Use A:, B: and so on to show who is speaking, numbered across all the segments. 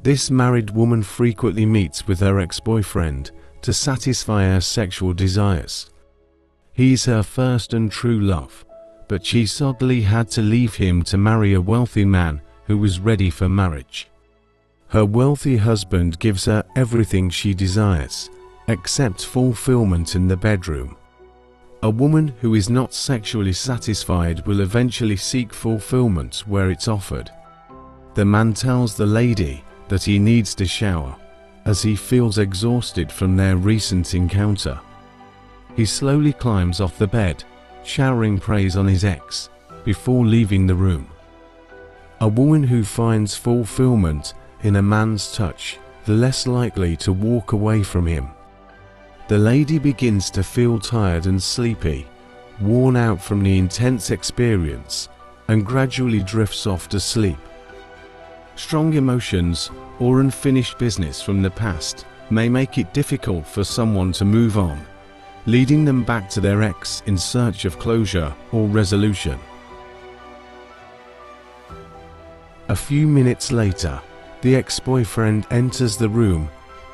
A: This married woman frequently meets with her ex-boyfriend to satisfy her sexual desires. He is her first and true love, but she suddenly had to leave him to marry a wealthy man who was ready for marriage. Her wealthy husband gives her everything she desires, except fulfillment in the bedroom. A woman who is not sexually satisfied will eventually seek fulfillment where it's offered. The man tells the lady that he needs to shower, as he feels exhausted from their recent encounter. He slowly climbs off the bed, showering praise on his ex, before leaving the room. A woman who finds fulfillment in a man's touch, the less likely to walk away from him. The lady begins to feel tired and sleepy, worn out from the intense experience, and gradually drifts off to sleep. Strong emotions or unfinished business from the past may make it difficult for someone to move on, leading them back to their ex in search of closure or resolution. A few minutes later, the ex-boyfriend enters the room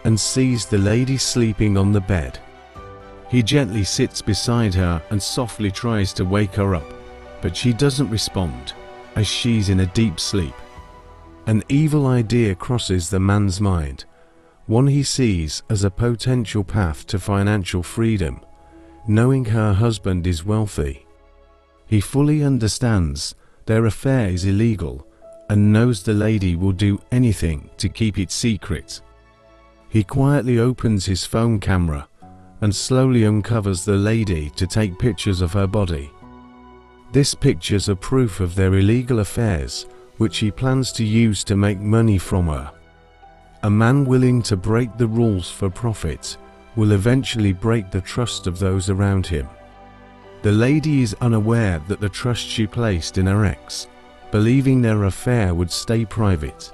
A: and sees the lady sleeping on the bed. He gently sits beside her and softly tries to wake her up, but she doesn't respond, as she's in a deep sleep. An evil idea crosses the man's mind, one he sees as a potential path to financial freedom, knowing her husband is wealthy. He fully understands their affair is illegal and knows the lady will do anything to keep it secret. He quietly opens his phone camera and slowly uncovers the lady to take pictures of her body. These pictures are proof of their illegal affairs, which he plans to use to make money from her. A man willing to break the rules for profit will eventually break the trust of those around him. The lady is unaware that the trust she placed in her ex, believing their affair would stay private,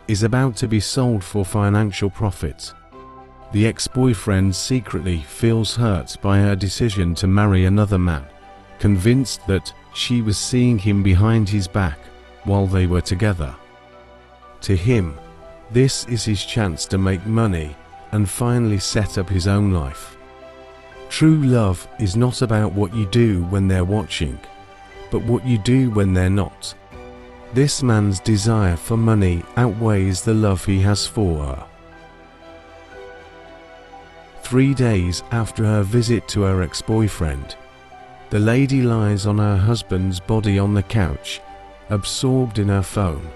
A: is about to be sold for financial profit. The ex-boyfriend secretly feels hurt by her decision to marry another man, convinced that she was seeing him behind his back while they were together. To him, this is his chance to make money and finally set up his own life. True love is not about what you do when they're watching, but what you do when they're not. This man's desire for money outweighs the love he has for her. 3 days after her visit to her ex-boyfriend, the lady lies on her husband's body on the couch, absorbed in her phone.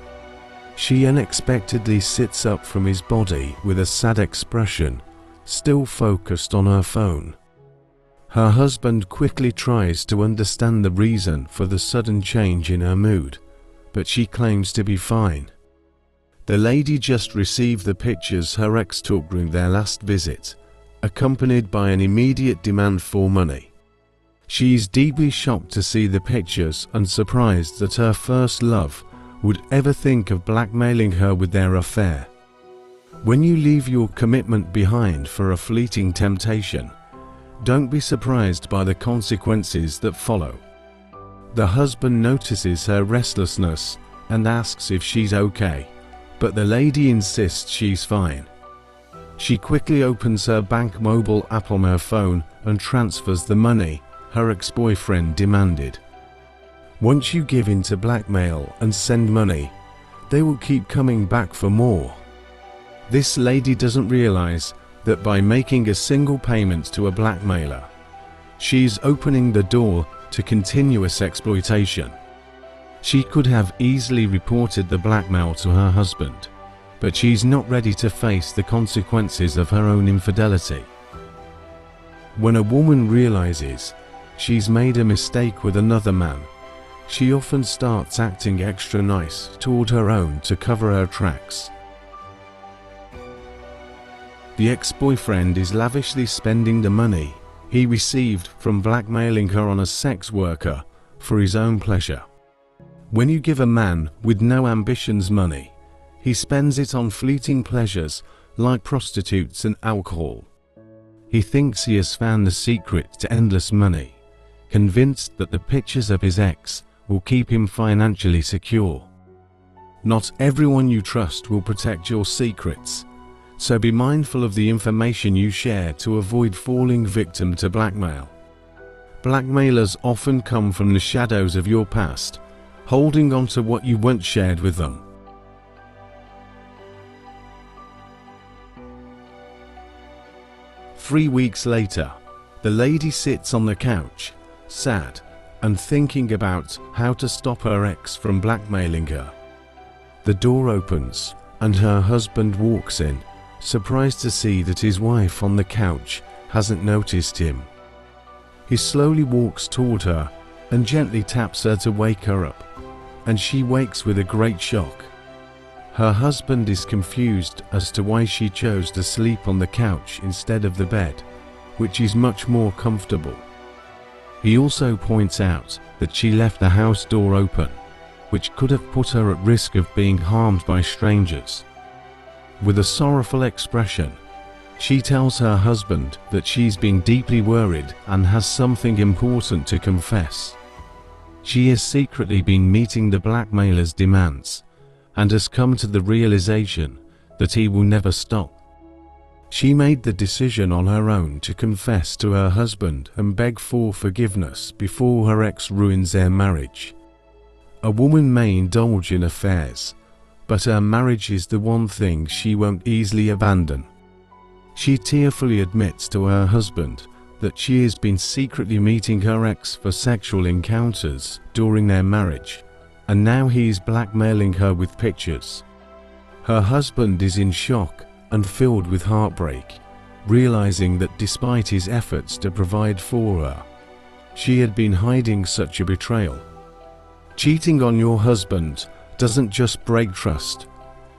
A: She unexpectedly sits up from his body with a sad expression, still focused on her phone. Her husband quickly tries to understand the reason for the sudden change in her mood, but she claims to be fine. The lady just received the pictures her ex took during their last visit, accompanied by an immediate demand for money. She is deeply shocked to see the pictures and surprised that her first love would ever think of blackmailing her with their affair. When you leave your commitment behind for a fleeting temptation, don't be surprised by the consequences that follow. The husband notices her restlessness and asks if she's okay, but the lady insists she's fine. She quickly opens her bank mobile app on her phone and transfers the money her ex-boyfriend demanded. Once you give in to blackmail and send money, they will keep coming back for more. This lady doesn't realize that by making a single payment to a blackmailer, she's opening the door to continuous exploitation. She could have easily reported the blackmail to her husband, but she's not ready to face the consequences of her own infidelity. When a woman realizes she's made a mistake with another man, she often starts acting extra nice toward her own to cover her tracks. The ex-boyfriend is lavishly spending the money he received from blackmailing her on a sex worker for his own pleasure. When you give a man with no ambitions money, he spends it on fleeting pleasures like prostitutes and alcohol. He thinks he has found the secret to endless money, convinced that the pictures of his ex will keep him financially secure. Not everyone you trust will protect your secrets, so be mindful of the information you share to avoid falling victim to blackmail. Blackmailers often come from the shadows of your past, holding on to what you once shared with them. Three weeks later, the lady sits on the couch, sad, and thinking about how to stop her ex from blackmailing her. The door opens, and her husband walks in, surprised to see that his wife on the couch hasn't noticed him. He slowly walks toward her and gently taps her to wake her up, and she wakes with a great shock. Her husband is confused as to why she chose to sleep on the couch instead of the bed, which is much more comfortable. He also points out that she left the house door open, which could have put her at risk of being harmed by strangers. With a sorrowful expression, she tells her husband that she's been deeply worried and has something important to confess. She has secretly been meeting the blackmailer's demands and has come to the realization that he will never stop. She made the decision on her own to confess to her husband and beg for forgiveness before her ex ruins their marriage. A woman may indulge in affairs, but her marriage is the one thing she won't easily abandon. She tearfully admits to her husband that she has been secretly meeting her ex for sexual encounters during their marriage, and now he is blackmailing her with pictures. Her husband is in shock and filled with heartbreak, realizing that despite his efforts to provide for her, she had been hiding such a betrayal. Cheating on your husband doesn't just break trust,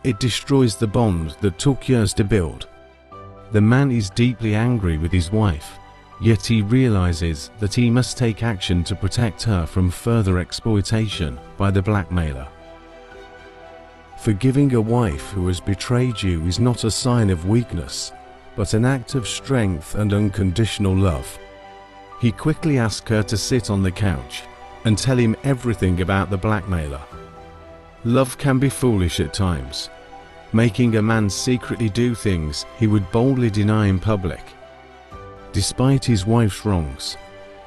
A: it destroys the bond that took years to build. The man is deeply angry with his wife, yet he realizes that he must take action to protect her from further exploitation by the blackmailer. Forgiving a wife who has betrayed you is not a sign of weakness, but an act of strength and unconditional love. He quickly asks her to sit on the couch and tell him everything about the blackmailer. Love can be foolish at times, making a man secretly do things he would boldly deny in public. Despite his wife's wrongs,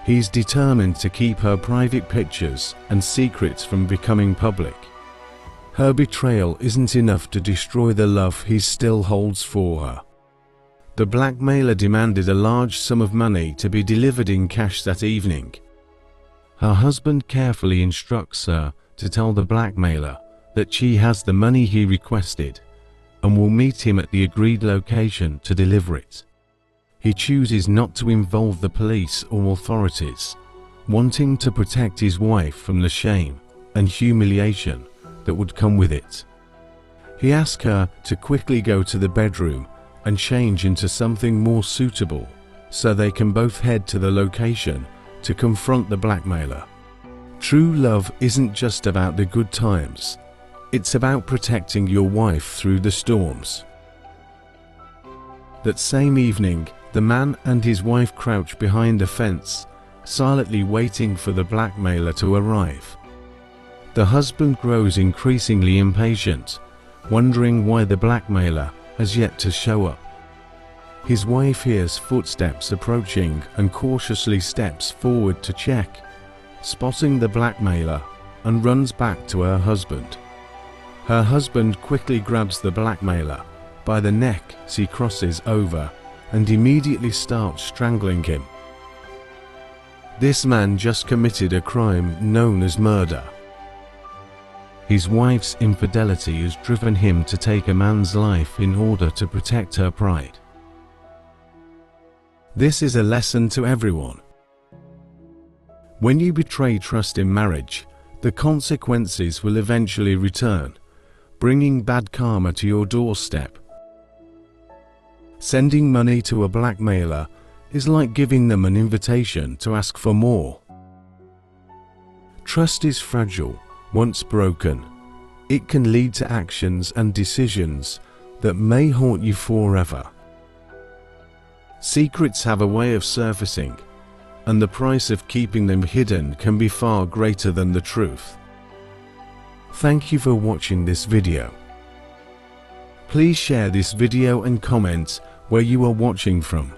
A: he's determined to keep her private pictures and secrets from becoming public. Her betrayal isn't enough to destroy the love he still holds for her. The blackmailer demanded a large sum of money to be delivered in cash that evening. Her husband carefully instructs her to tell the blackmailer that she has the money he requested and will meet him at the agreed location to deliver it. He chooses not to involve the police or authorities, wanting to protect his wife from the shame and humiliation that would come with it. He asks her to quickly go to the bedroom and change into something more suitable so they can both head to the location to confront the blackmailer. True love isn't just about the good times, it's about protecting your wife through the storms. That same evening, the man and his wife crouch behind a fence, silently waiting for the blackmailer to arrive. The husband grows increasingly impatient, wondering why the blackmailer has yet to show up. His wife hears footsteps approaching and cautiously steps forward to check, spotting the blackmailer, and runs back to her husband. Her husband quickly grabs the blackmailer by the neck as he crosses over and immediately starts strangling him. This man just committed a crime known as murder. His wife's infidelity has driven him to take a man's life in order to protect her pride. This is a lesson to everyone. When you betray trust in marriage, the consequences will eventually return, bringing bad karma to your doorstep. Sending money to a blackmailer is like giving them an invitation to ask for more. Trust is fragile. Once broken, it can lead to actions and decisions that may haunt you forever. Secrets have a way of surfacing, and the price of keeping them hidden can be far greater than the truth. Thank you for watching this video. Please share this video and comment where you are watching from.